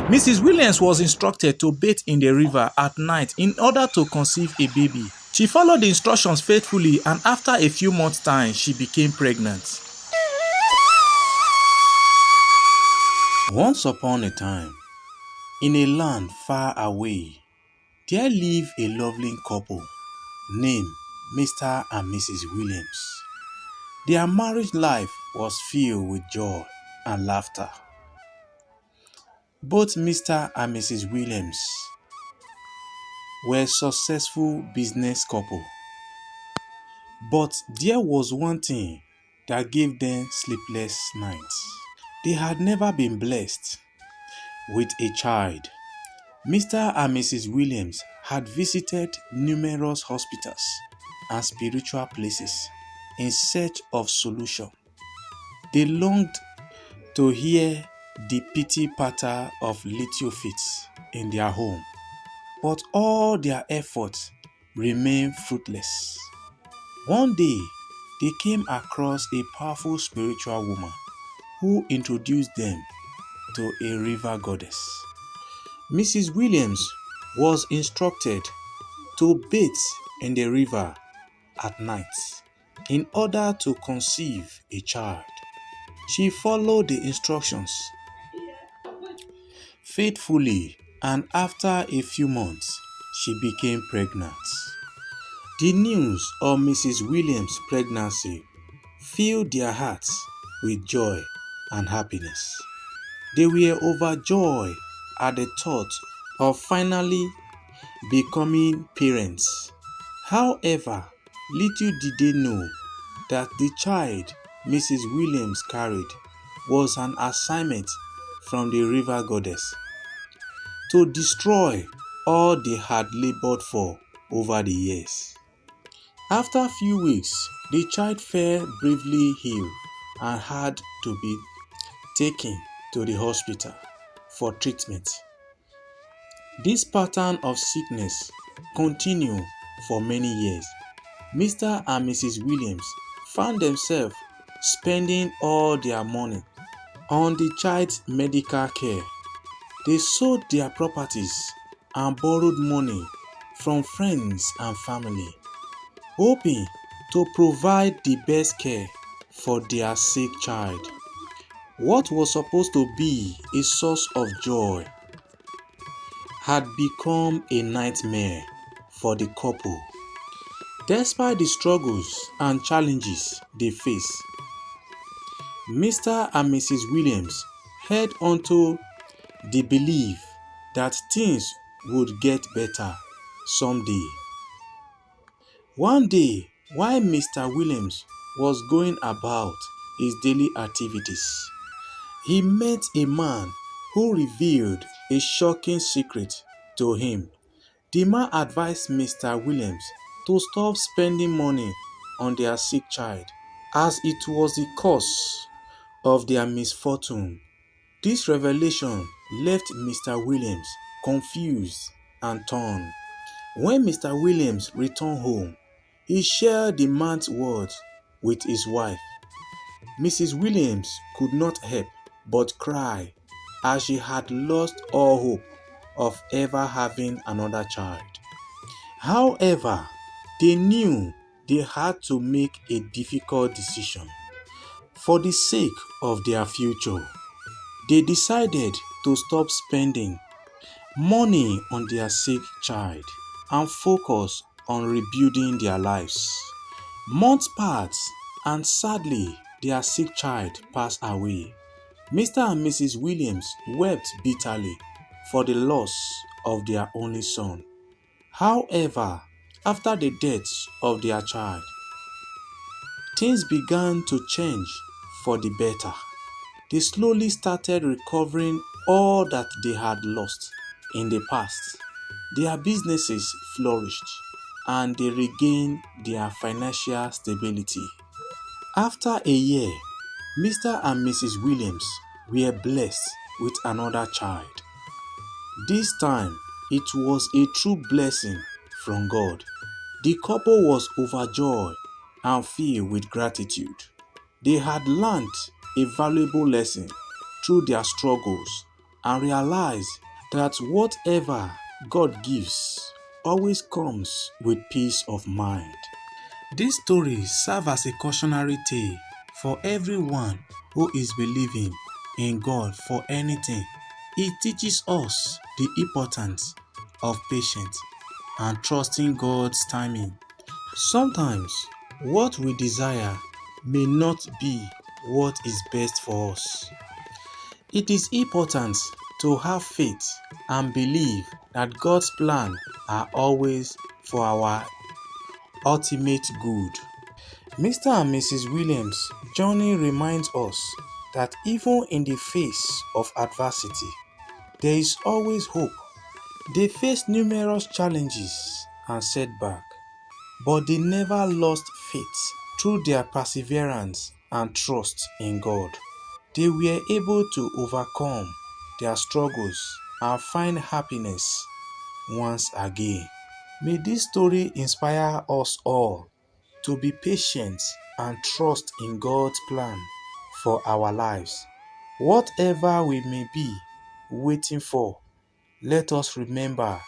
Mrs. Williams was instructed to bathe in the river at night in order to conceive a baby. She followed the instructions faithfully, and after a few months' time, she became pregnant. Once upon a time, in a land far away, there lived a lovely couple named Mr. and Mrs. Williams. Their marriage life was filled with joy and laughter. Both Mr. and Mrs. Williams were a successful business couple. But there was one thing that gave them sleepless nights. They had never been blessed with a child. Mr. and Mrs. Williams had visited numerous hospitals and spiritual places in search of solution. They longed to hear the pity patter of little feet in their home, but all their efforts remained fruitless. One day, they came across a powerful spiritual woman who introduced them to a river goddess. Mrs. Williams was instructed to bathe in the river at night in order to conceive a child. She followed the instructions faithfully, and after a few months, she became pregnant. The news of Mrs. Williams' pregnancy filled their hearts with joy and happiness. They were overjoyed at the thought of finally becoming parents. However, little did they know that the child Mrs. Williams carried was an assignment from the river goddess to destroy all they had labored for over the years. After a few weeks, the child fell bravely ill and had to be taken to the hospital for treatment. This pattern of sickness continued for many years. Mr. and Mrs. Williams found themselves spending all their money on the child's medical care. They sold their properties and borrowed money from friends and family, hoping to provide the best care for their sick child. What was supposed to be a source of joy had become a nightmare for the couple. Despite the struggles and challenges they faced, Mr. and Mrs. Williams held onto the belief that things would get better someday. One day, while Mr. Williams was going about his daily activities, he met a man who revealed a shocking secret to him. The man advised Mr. Williams to stop spending money on their sick child, as it was the cause of their misfortune. This revelation left Mr. Williams confused and torn. When Mr. Williams returned home, he shared the man's words with his wife. Mrs. Williams could not help but cry, as she had lost all hope of ever having another child. However, they knew they had to make a difficult decision for the sake of their future. They decided to stop spending money on their sick child and focus on rebuilding their lives. Months passed, and sadly, their sick child passed away. Mr. and Mrs. Williams wept bitterly for the loss of their only son. However, after the death of their child, things began to change for the better. They slowly started recovering all that they had lost in the past. Their businesses flourished and they regained their financial stability. After a year, Mr. and Mrs. Williams were blessed with another child. This time, it was a true blessing from God. The couple was overjoyed and filled with gratitude. They had learned a valuable lesson through their struggles and realize that whatever God gives always comes with peace of mind. This story serves as a cautionary tale for everyone who is believing in God for anything. It teaches us the importance of patience and trusting God's timing. Sometimes what we desire may not be what is best for us. It is important to have faith and believe that God's plans are always for our ultimate good. Mr. and Mrs. Williams' journey reminds us that even in the face of adversity, there is always hope. They faced numerous challenges and setbacks, but they never lost faith through their perseverance and trust in God. They were able to overcome their struggles and find happiness once again. May this story inspire us all to be patient and trust in God's plan for our lives. Whatever we may be waiting for, let us remember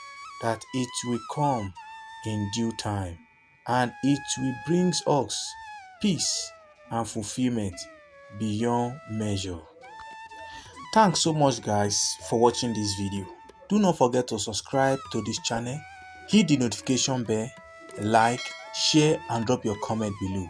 that it will come in due time and it will bring us peace and fulfillment beyond measure. Thanks so much guys for watching this video. Do not forget to subscribe to this channel, hit the notification bell, like, share and drop your comment below.